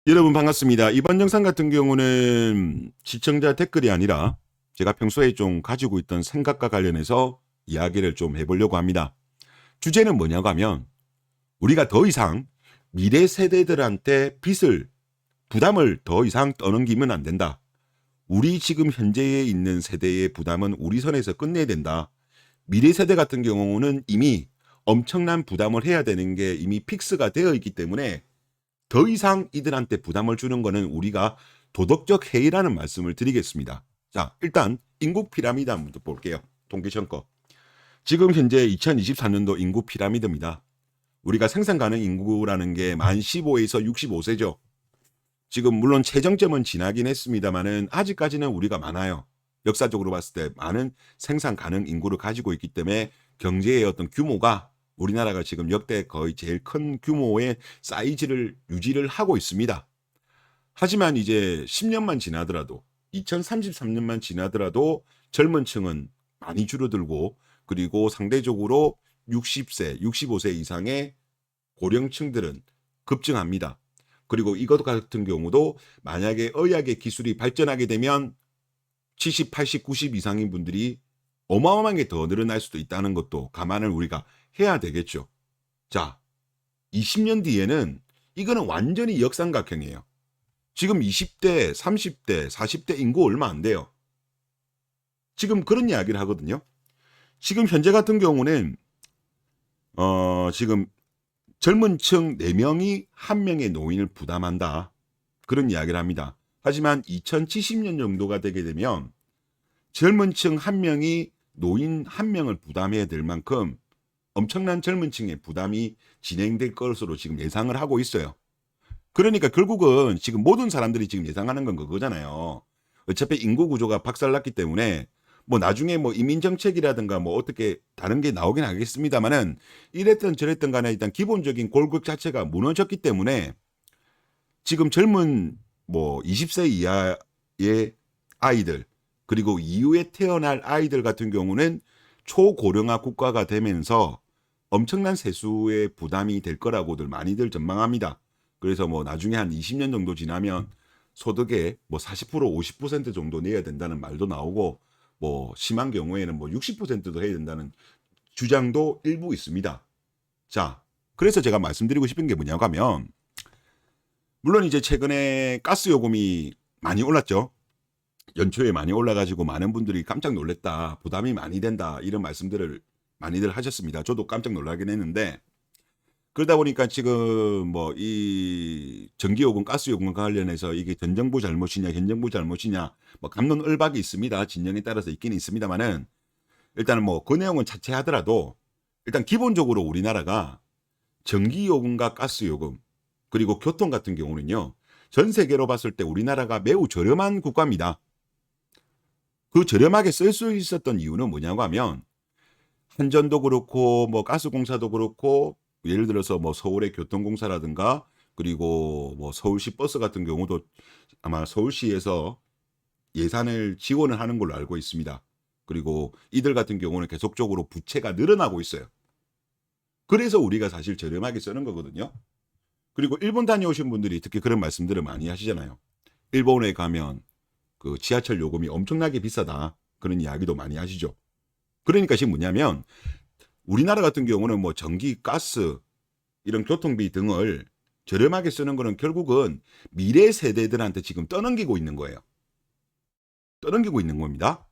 여러분 반갑습니다. 이번 영상 같은 경우는 시청자 댓글이 아니라 제가 평소에 좀 가지고 있던 생각과 관련해서 이야기를 좀 해보려고 합니다. 주제는 뭐냐고 하면 우리가 더 이상 미래 세대들한테 부담을 더 이상 떠넘기면 안 된다. 우리 지금 현재에 있는 세대의 부담은 우리 선에서 끝내야 된다. 미래 세대 같은 경우는 이미 엄청난 부담을 해야 되는 게 이미 픽스가 되어 있기 때문에 더 이상 이들한테 부담을 주는 거는 우리가 도덕적 해이라는 말씀을 드리겠습니다. 자, 일단 인구 피라미드 한번 볼게요. 통계청 거. 지금 현재 2024년도 인구 피라미드입니다. 우리가 생산 가능 인구라는 게 만 15에서 65세죠. 지금 물론 최정점은 지나긴 했습니다만은 아직까지는 우리가 많아요. 역사적으로 봤을 때 많은 생산 가능 인구를 가지고 있기 때문에 경제의 어떤 규모가 우리나라가 지금 역대 거의 제일 큰 규모의 사이즈를 유지를 하고 있습니다. 하지만 이제 10년만 지나더라도 2033년만 지나더라도 젊은 층은 많이 줄어들고 그리고 상대적으로 60세, 65세 이상의 고령층들은 급증합니다. 그리고 이것 같은 경우도 만약에 의학의 기술이 발전하게 되면 70, 80, 90 이상인 분들이 어마어마하게 더 늘어날 수도 있다는 것도 감안을 우리가 해야 되겠죠. 자, 20년 뒤에는 이거는 완전히 역삼각형이에요. 지금 20대, 30대, 40대 인구 얼마 안 돼요. 지금 그런 이야기를 하거든요. 지금 현재 같은 경우는 지금 젊은 층 4명이 1명의 노인을 부담한다. 그런 이야기를 합니다. 하지만 2070년 정도가 되게 되면 젊은 층 1명이 노인 1명을 부담해야 될 만큼 엄청난 젊은 층의 부담이 진행될 것으로 지금 예상을 하고 있어요. 그러니까 결국은 지금 모든 사람들이 지금 예상하는 건 그거잖아요. 어차피 인구 구조가 박살났기 때문에 뭐 나중에 뭐 이민 정책이라든가 뭐 어떻게 다른 게 나오긴 하겠습니다만은 이랬든 저랬든 간에 일단 기본적인 골격 자체가 무너졌기 때문에 지금 젊은 뭐 20세 이하의 아이들 그리고 이후에 태어날 아이들 같은 경우는 초고령화 국가가 되면서 엄청난 세수의 부담이 될 거라고들 많이들 전망합니다. 그래서 뭐 나중에 한 20년 정도 지나면 소득의 뭐 40% 50% 정도 내야 된다는 말도 나오고 뭐 심한 경우에는 뭐 60%도 해야 된다는 주장도 일부 있습니다. 자, 그래서 제가 말씀드리고 싶은 게 뭐냐고 하면 물론 이제 최근에 가스 요금이 많이 올랐죠. 연초에 많이 올라가지고 많은 분들이 깜짝 놀랐다. 부담이 많이 된다. 이런 말씀들을 많이들 하셨습니다. 저도 깜짝 놀라긴 했는데 그러다 보니까 지금 뭐 이 전기요금, 가스요금과 관련해서 이게 전 정부 잘못이냐, 현 정부 잘못이냐, 뭐 갑론을박이 있습니다. 진영에 따라서 있기는 있습니다만은 일단은 뭐 그 내용은 차치하더라도 일단 기본적으로 우리나라가 전기요금과 가스요금 그리고 교통 같은 경우는요. 전 세계로 봤을 때 우리나라가 매우 저렴한 국가입니다. 그 저렴하게 쓸 수 있었던 이유는 뭐냐고 하면 한전도 그렇고 뭐 가스공사도 그렇고 예를 들어서 뭐 서울의 교통공사라든가 그리고 뭐 서울시 버스 같은 경우도 아마 서울시에서 예산을 지원을 하는 걸로 알고 있습니다. 그리고 이들 같은 경우는 계속적으로 부채가 늘어나고 있어요. 그래서 우리가 사실 저렴하게 쓰는 거거든요. 그리고 일본 다녀오신 분들이 특히 그런 말씀들을 많이 하시잖아요. 일본에 가면 그 지하철 요금이 엄청나게 비싸다. 그런 이야기도 많이 하시죠. 그러니까 지금 뭐냐면 우리나라 같은 경우는 뭐 전기, 가스 이런 교통비 등을 저렴하게 쓰는 거는 결국은 미래 세대들한테 지금 떠넘기고 있는 거예요. 떠넘기고 있는 겁니다.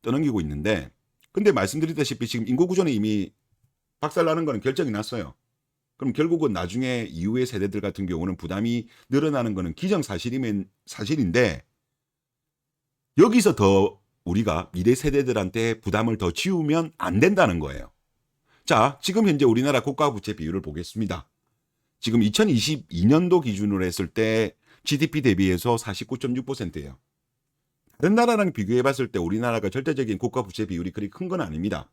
떠넘기고 있는데 근데 말씀드렸다시피 지금 인구 구조는 이미 박살나는 거는 결정이 났어요. 그럼 결국은 나중에 이후의 세대들 같은 경우는 부담이 늘어나는 거는 기정사실이면 사실인데 여기서 더 우리가 미래 세대들한테 부담을 더 지우면 안 된다는 거예요. 자, 지금 현재 우리나라 국가 부채 비율을 보겠습니다. 지금 2022년도 기준으로 했을 때 GDP 대비해서 49.6%예요. 다른 나라랑 비교해 봤을 때 우리나라가 절대적인 국가 부채 비율이 그리 큰 건 아닙니다.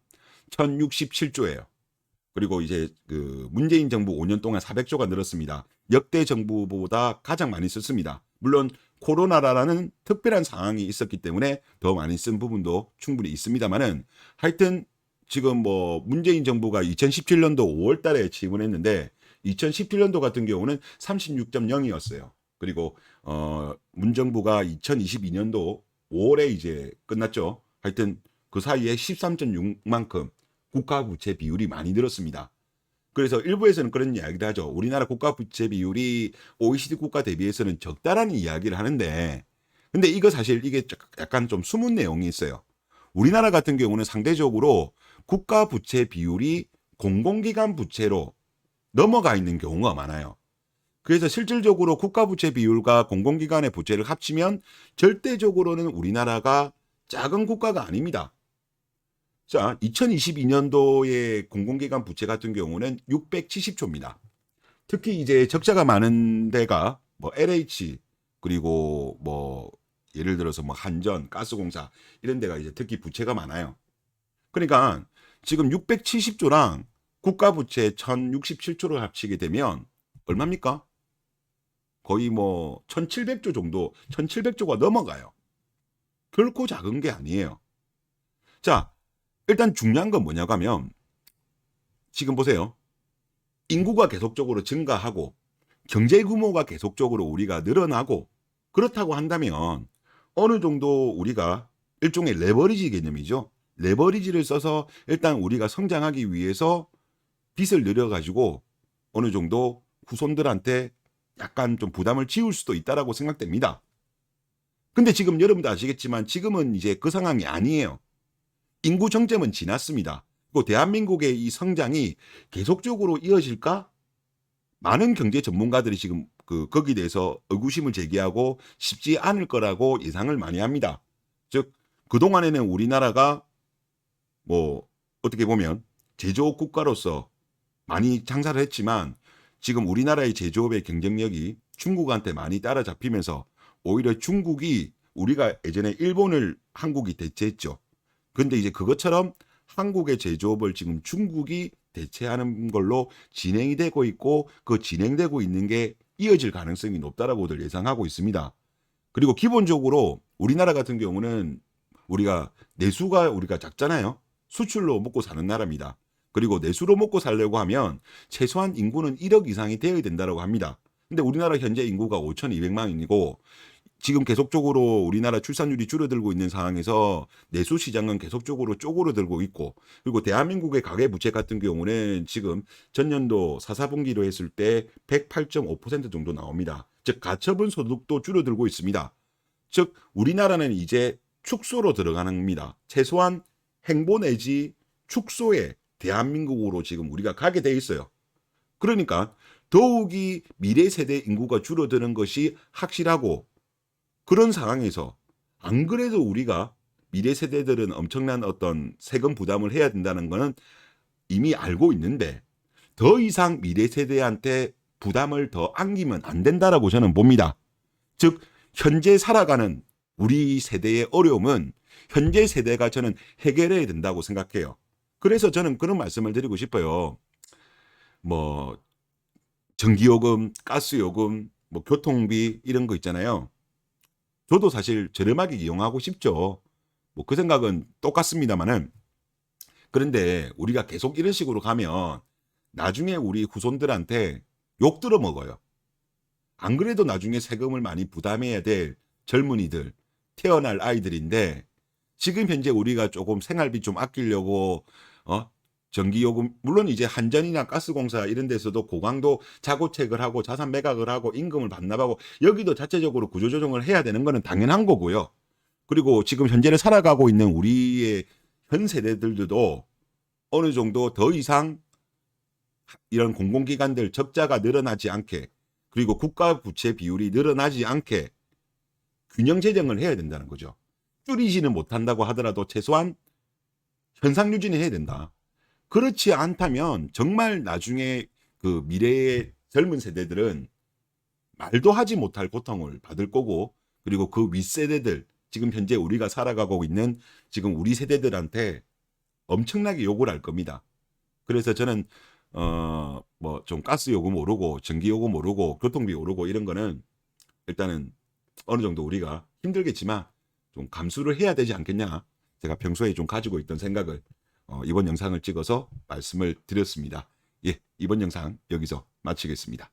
1067조예요. 그리고 이제 그 문재인 정부 5년 동안 400조가 늘었습니다. 역대 정부보다 가장 많이 썼습니다. 물론 코로나라는 특별한 상황이 있었기 때문에 더 많이 쓴 부분도 충분히 있습니다만은 하여튼 지금 뭐 문재인 정부가 2017년도 5월 달에 취임을 했는데 2017년도 같은 경우는 36.0이었어요. 그리고 문정부가 2022년도 5월에 이제 끝났죠. 하여튼 그 사이에 13.6만큼 국가 부채 비율이 많이 늘었습니다. 그래서 일부에서는 그런 이야기도 하죠. 우리나라 국가 부채 비율이 OECD 국가 대비해서는 적다라는 이야기를 하는데, 근데 이거 사실 이게 약간 좀 숨은 내용이 있어요. 우리나라 같은 경우는 상대적으로 국가 부채 비율이 공공기관 부채로 넘어가 있는 경우가 많아요. 그래서 실질적으로 국가 부채 비율과 공공기관의 부채를 합치면 절대적으로는 우리나라가 작은 국가가 아닙니다. 자, 2022년도의 공공기관 부채 같은 경우는 670조입니다. 특히 이제 적자가 많은 데가 뭐 LH, 그리고 뭐 예를 들어서 뭐 한전, 가스공사 이런 데가 이제 특히 부채가 많아요. 그러니까 지금 670조랑 국가 부채 1067조를 합치게 되면 얼마입니까? 거의 뭐 1700조 정도, 1700조가 넘어가요. 결코 작은 게 아니에요. 자, 일단 중요한 건 뭐냐고 하면 지금 보세요. 인구가 계속적으로 증가하고 경제 규모가 계속적으로 우리가 늘어나고 그렇다고 한다면 어느 정도 우리가 일종의 레버리지 개념이죠. 레버리지를 써서 일단 우리가 성장하기 위해서 빚을 늘려가지고 어느 정도 후손들한테 약간 좀 부담을 지울 수도 있다라고 생각됩니다. 근데 지금 여러분도 아시겠지만 지금은 이제 그 상황이 아니에요. 인구 정점은 지났습니다. 그리고 대한민국의 이 성장이 계속적으로 이어질까? 많은 경제 전문가들이 지금 거기에 대해서 의구심을 제기하고 쉽지 않을 거라고 예상을 많이 합니다. 즉, 그동안에는 우리나라가 뭐 어떻게 보면 제조업 국가로서 많이 장사를 했지만 지금 우리나라의 제조업의 경쟁력이 중국한테 많이 따라잡히면서 오히려 중국이 우리가 예전에 일본을 한국이 대체했죠. 근데 이제 그것처럼 한국의 제조업을 지금 중국이 대체하는 걸로 진행이 되고 있고 그 진행되고 있는 게 이어질 가능성이 높다라고들 예상하고 있습니다. 그리고 기본적으로 우리나라 같은 경우는 우리가 내수가 우리가 작잖아요. 수출로 먹고 사는 나라입니다. 그리고 내수로 먹고 살려고 하면 최소한 인구는 1억 이상이 되어야 된다고 합니다. 근데 우리나라 현재 인구가 5,200만이고 지금 계속적으로 우리나라 출산율이 줄어들고 있는 상황에서 내수 시장은 계속적으로 쪼그라들고 있고, 그리고 대한민국의 가계부채 같은 경우는 지금 전년도 4분기로 했을 때 108.5% 정도 나옵니다. 즉 가처분 소득도 줄어들고 있습니다. 즉 우리나라는 이제 축소로 들어가는 겁니다. 최소한 행보 내지 축소에 대한민국으로 지금 우리가 가게 돼 있어요. 그러니까 더욱이 미래 세대 인구가 줄어드는 것이 확실하고, 그런 상황에서 안 그래도 우리가 미래 세대들은 엄청난 어떤 세금 부담을 해야 된다는 것은 이미 알고 있는데 더 이상 미래 세대한테 부담을 더 안기면 안 된다라고 저는 봅니다. 즉 현재 살아가는 우리 세대의 어려움은 현재 세대가 저는 해결해야 된다고 생각해요. 그래서 저는 그런 말씀을 드리고 싶어요. 뭐 전기요금, 가스요금, 뭐 교통비 이런 거 있잖아요. 저도 사실 저렴하게 이용하고 싶죠. 뭐 그 생각은 똑같습니다만은, 그런데 우리가 계속 이런 식으로 가면 나중에 우리 후손들한테 욕 들어 먹어요. 안 그래도 나중에 세금을 많이 부담해야 될 젊은이들, 태어날 아이들인데 지금 현재 우리가 조금 생활비 좀 아끼려고 전기요금, 물론 이제 한전이나 가스공사 이런 데서도 고강도 자고책을 하고 자산 매각을 하고 임금을 반납하고 여기도 자체적으로 구조조정을 해야 되는 거는 당연한 거고요. 그리고 지금 현재를 살아가고 있는 우리의 현 세대들도 어느 정도 더 이상 이런 공공기관들 적자가 늘어나지 않게, 그리고 국가 부채 비율이 늘어나지 않게 균형 재정을 해야 된다는 거죠. 줄이지는 못한다고 하더라도 최소한 현상 유지는 해야 된다. 그렇지 않다면 정말 나중에 그 미래의 젊은 세대들은 말도 하지 못할 고통을 받을 거고, 그리고 그 윗세대들, 지금 현재 우리가 살아가고 있는 지금 우리 세대들한테 엄청나게 욕을 할 겁니다. 그래서 저는 뭐 좀 가스 요금 오르고 전기 요금 오르고 교통비 오르고 이런 거는 일단은 어느 정도 우리가 힘들겠지만 좀 감수를 해야 되지 않겠냐, 제가 평소에 좀 가지고 있던 생각을 이번 영상을 찍어서 말씀을 드렸습니다. 예, 이번 영상 여기서 마치겠습니다.